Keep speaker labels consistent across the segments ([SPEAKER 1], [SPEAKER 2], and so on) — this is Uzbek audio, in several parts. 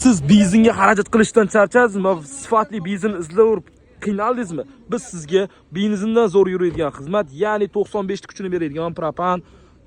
[SPEAKER 1] Siz benzinga xarajat qilishdan charchadingizmi va sifatli benzin izlayverib qiynaldingizmi? Biz sizga benzindan zo'r yuradigan xizmat, ya'ni 95 ta kuchini beradigan propan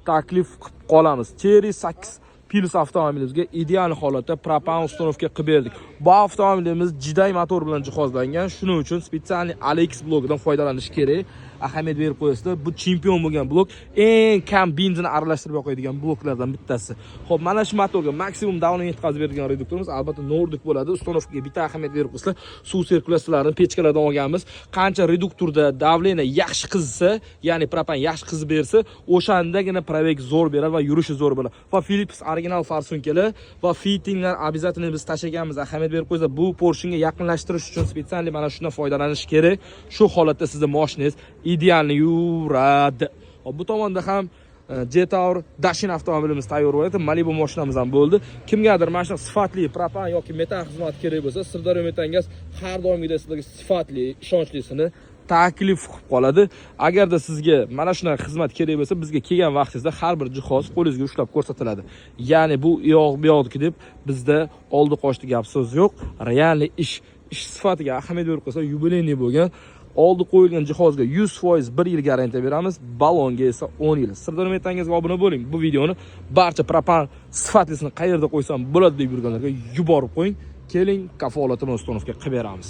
[SPEAKER 1] taklif qilib qolamiz. Cherry 8 Plus avtomobilimizga ideal holatda propan uстановка qilib berdik. Bu avtomobilimiz jiday motor bilan jihozlangan. Shuning uchun spesialniy Alex blokidan foydalanish kerak. Ahamiyat berib qo'yasizlar. Bu chempion bo'lgan blok, eng kam benzin aralashtirib qo'yadigan bloklardan bittasi. Xo'p, mana shu motorga maksimum davoni yetkazib beradigan reduktorimiz albatta Nordic bo'ladi. Uстановkaga bitta ahamiyat berib qo'yasizlar. Suv sirkulyatsiyalarini pechkalardan olganmiz. Qancha reduktorda davleniya yaxshi qizsa, ya'ni propan yaxshi qizib bersa, o'shandagina probeg zo'r beradi va yurishi zo'r bo'ladi. Va Philips original farsunkalar va fittinglar обязательно biz tashaganmiz. Ahamiyat berib qo'ysa, bu Porsche'ga yaqinlashtirish uchun spesialniy mana shundan foydalanish kerak. Shu holatda sizning mashinangiz idealni yuradi. Bu tomonda ham Jetour Dashin avtomobilimiz tayyor bo'ladi. Malibu mashinamiz ham bo'ldi. Kimgadir mana shu sifatli propan yoki metan xizmat kerak bo'lsa, Sirdaryo Metangaz har doimgidek sizlarga sifatli, ishonchlisini taklif qilib qoladi. Agarda sizga mana shunday xizmat kerak bo'lsa, bizga kelgan vaqtingizda har bir jihoz qo'lingizga ushlab ko'rsatiladi. Ya'ni bu bu yoqdiki deb bizda oldi qochdi gap so'z yo'q. Realniy ish sifatiga ahamiyat berib qo'ysa, yubileyniy bo'lgan oldi qo'yilgan jihozga 100% 1 yil garantiya beramiz, balonga esa 10 yil. Sirdaryo Metangazga obuna bo'ling. Bu videoni barcha propan sifatlisini qayerda qo'ysam bo'ladi deb yurganlarga yuborib qo'ying. Keling, kafolatini uстановка qilib beramiz.